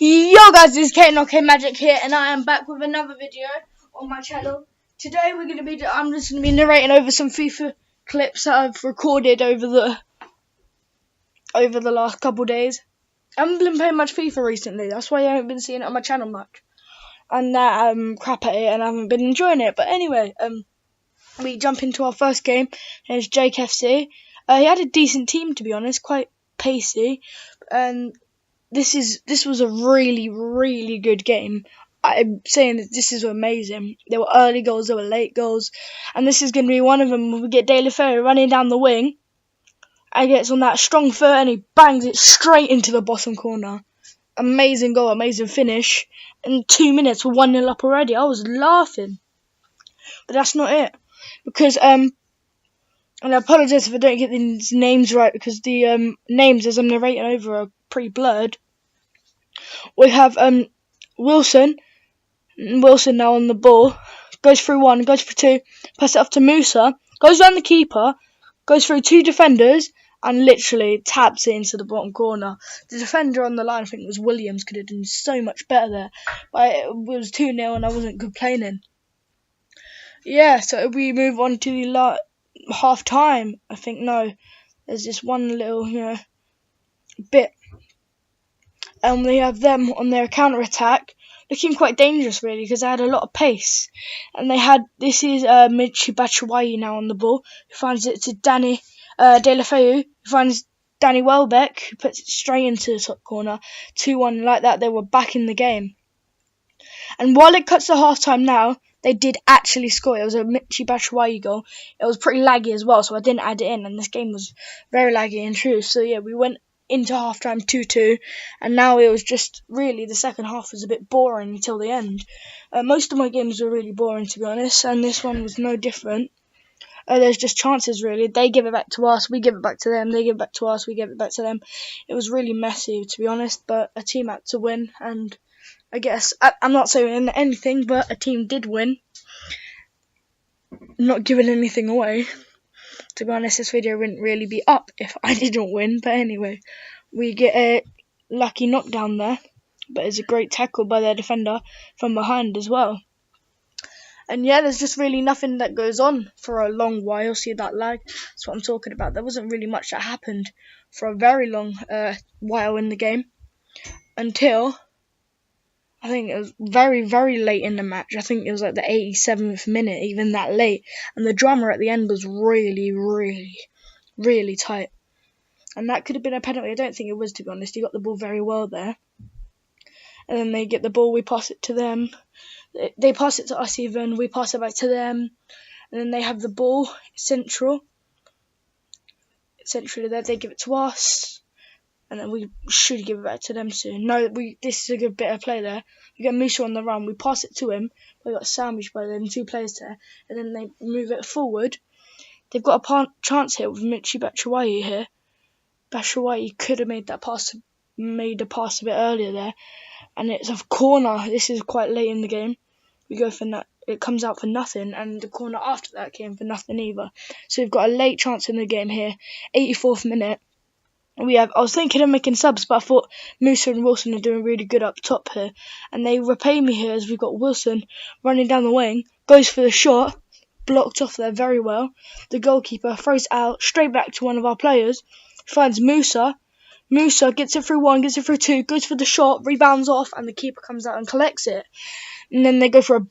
Yo guys, this is KNOK Magic here, and I am back with another video on my channel. Today I'm just gonna be narrating over some FIFA clips that I've recorded over the last couple days. I haven't been playing much FIFA recently, that's why I haven't been seeing it on my channel much. And that crap at it, and I haven't been enjoying it. But anyway, we jump into our first game. It's Jake FC. He had a decent team, to be honest, quite pacey, and this was a really good game. I'm saying that this is amazing. There were early goals, there were late goals, and this is going to be one of them. We get Deulofeu running down the wing, and gets on that strong foot, and he bangs it straight into the bottom corner. Amazing goal, amazing finish. In 2 minutes, we're 1-0 up already. I was laughing, but that's not it, because and I apologise if I don't get these names right, because the names as I'm narrating over are pretty blurred. We have Wilson now on the ball, goes through one, goes for two, pass it off to Musa, goes around the keeper, goes through two defenders, and literally taps it into the bottom corner. The defender on the line, I think it was Williams, could have done so much better there, but it was 2-0 and I wasn't complaining. Yeah, so we move on to the half time. I think there's just one little bit. And we have them on their counter attack, looking quite dangerous really, because they had a lot of pace. And this is Michy Batshuayi now on the ball, who finds it to Danny Deulofeu, who finds Danny Welbeck, who puts it straight into the top corner. 2-1, like that, they were back in the game. And while it cuts to half time now, they did actually score. It was a Michy Batshuayi goal. It was pretty laggy as well, so I didn't add it in, and this game was very laggy in truth. So yeah, we went into half-time 2-2, and now it was just really, the second half was a bit boring until the end. Most of my games were really boring, to be honest, and this one was no different. There's just chances really. They give it back to us, we give it back to them, they give it back to us, we give it back to them. It was really messy, to be honest, but a team had to win, and I guess, I'm not saying anything, but a team did win. Not giving anything away. To be honest, this video wouldn't really be up if I didn't win, but anyway, we get a lucky knockdown there, but it's a great tackle by their defender from behind as well. And yeah, there's just really nothing that goes on for a long while. See that lag? That's what I'm talking about. There wasn't really much that happened for a very long while in the game, until I think it was very late in the match. I think it was like the 87th minute, even that late. And the drama at the end was really tight. And that could have been a penalty. I don't think it was, to be honest. He got the ball very well there. And then they get the ball, we pass it to them. They pass it to us even, we pass it back to them. And then they have the ball, centrally there, they give it to us. And then we should give it back to them soon. This is a good bit of play there. We get Musa on the run, we pass it to him, we got sandwiched by them, two players there, and then they move it forward. They've got a chance here with Michy Batshuayi here. Batshuayi could have made a pass a bit earlier there, and it's a corner. This is quite late in the game. We go for it comes out for nothing, and the corner after that came for nothing either. So we've got a late chance in the game here, 84th minute. I was thinking of making subs, but I thought Musa and Wilson are doing really good up top here. And they repay me here as we've got Wilson running down the wing, goes for the shot, blocked off there very well. The goalkeeper throws it out straight back to one of our players, finds Musa. Musa gets it through one, gets it through two, goes for the shot, rebounds off, and the keeper comes out and collects it. And then they go for a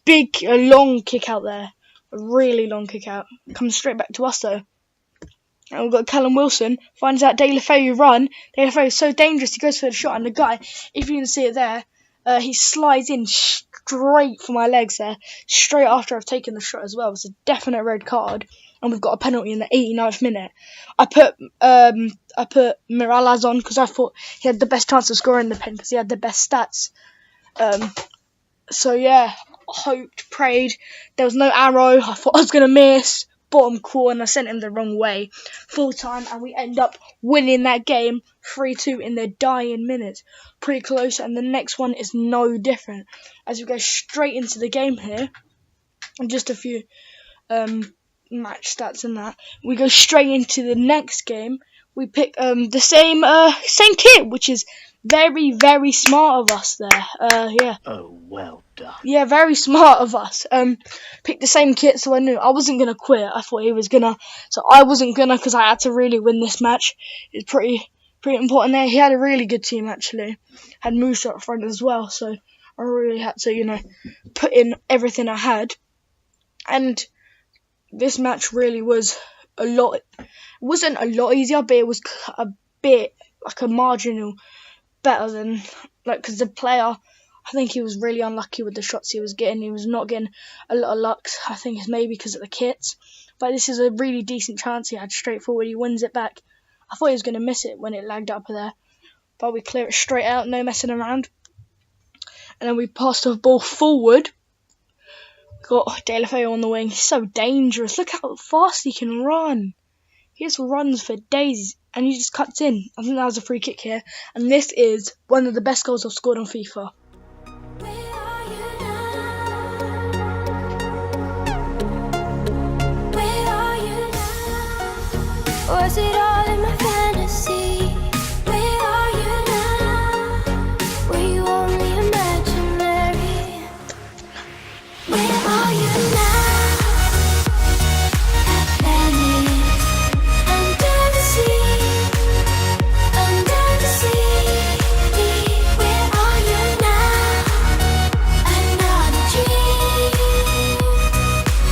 long kick out there. A really long kick out. Comes straight back to us though. And we've got Callum Wilson, finds out Deulofeu run. Deulofeu is so dangerous, he goes for the shot, and the guy, if you can see it there, he slides in straight for my legs there, straight after I've taken the shot as well. It's a definite red card, and we've got a penalty in the 89th minute. I put Mirallas on because I thought he had the best chance of scoring the pen because he had the best stats. So yeah, hoped, prayed. There was no arrow. I thought I was gonna miss. Bottom corner, sent him the wrong way. Full time, and we end up winning that game 3-2 in the dying minutes. Pretty close, and the next one is no different. As we go straight into the game here, and just a few match stats and that, we go straight into the next game, we pick the same kit, which is very, very smart of us there. Yeah. Oh, well done. Yeah, very smart of us. Picked the same kit, so I knew I wasn't gonna quit. I thought he was gonna, so I wasn't gonna, because I had to really win this match. It's pretty important there. He had a really good team actually. Had Musa up front as well, so I really had to, put in everything I had. And this match really was a lot. It wasn't a lot easier, but it was a bit like a marginal better than because the player, I think he was really unlucky with the shots he was getting. He was not getting a lot of luck. I think it's maybe because of the kits. But this is a really decent chance he had straight forward. He wins it back. I thought he was going to miss it when it lagged up there. But we clear it straight out, no messing around. And then we passed the ball forward. Got Deulofeu on the wing. He's so dangerous. Look how fast he can run. He just runs for days and he just cuts in. I think that was a free kick here. And this is one of the best goals I've scored on FIFA. Was it all in my fantasy? Where are you now? Were you only imaginary? Where are you now? Atlantis, under the sea, under the sea. Where are you now? Another dream.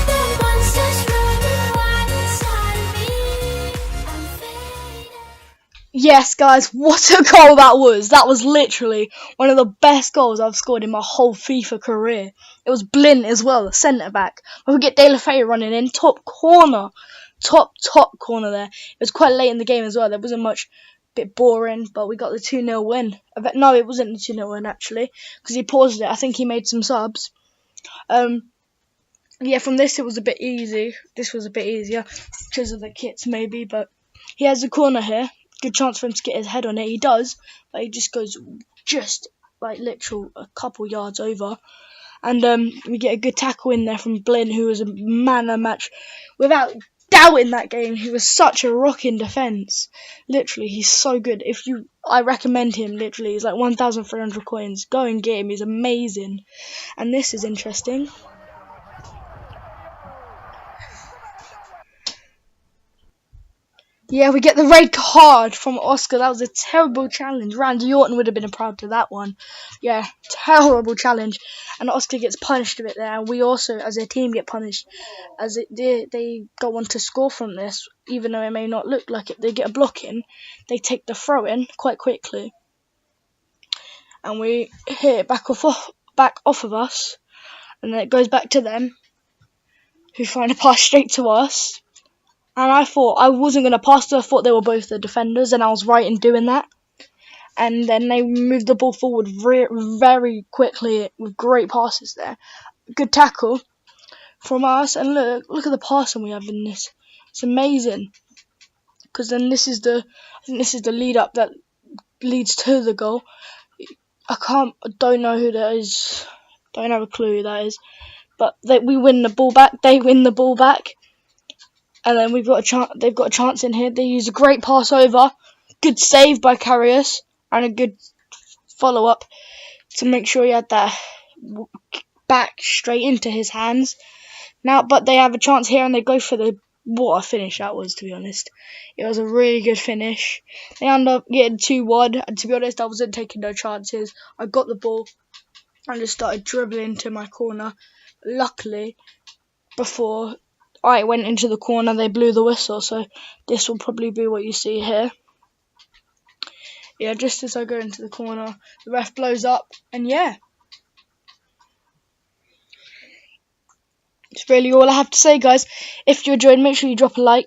The monsters running wild inside of me. Yes, guys, what a goal that was. That was literally one of the best goals I've scored in my whole FIFA career. It was Blint as well, the centre-back. We get Deulofeu running in, top corner there. It was quite late in the game as well. There wasn't much, bit boring, but we got the 2-0 win. No, it wasn't the 2-0 win, actually, because he paused it. I think he made some subs. Yeah, from this it was a bit easy. This was a bit easier because of the kits, maybe, but he has a corner here. Good chance for him to get his head on it. He does, but he just goes literal a couple yards over. And we get a good tackle in there from Blinn, who was a man of the match. Without doubt in that game, he was such a rock in defence. Literally, he's so good. I recommend him, literally. He's like 1,300 coins. Go and get him. He's amazing. And this is interesting. Yeah, we get the red card from Oscar. That was a terrible challenge. Randy Orton would have been proud of that one. Yeah, terrible challenge. And Oscar gets punished a bit there. And we also, as a team, get punished. As they go on to score from this, even though it may not look like it. They get a block in. They take the throw in quite quickly. And we hit it back off of us. And then it goes back to them, who find a pass straight to us. And I thought I wasn't going to pass them. I thought they were both the defenders, and I was right in doing that. And then they moved the ball forward very quickly with great passes there. Good tackle from us, and look at the passing we have in this. It's amazing. Because then I think this is the lead up that leads to the goal. I don't know who that is. Don't have a clue who that is. But we win the ball back. They win the ball back. And then they've got a chance in here. They use a great pass over. Good save by Karius. And a good follow-up to make sure he had that back straight into his hands. But they have a chance here and they go for what a finish that was, to be honest. It was a really good finish. They end up getting 2-1. And to be honest, I wasn't taking no chances. I got the ball and just started dribbling to my corner. Luckily, before I went into the corner, they blew the whistle, so this will probably be what you see here. Yeah, just as I go into the corner, the ref blows up, and yeah. It's really all I have to say, guys. If you enjoyed, make sure you drop a like,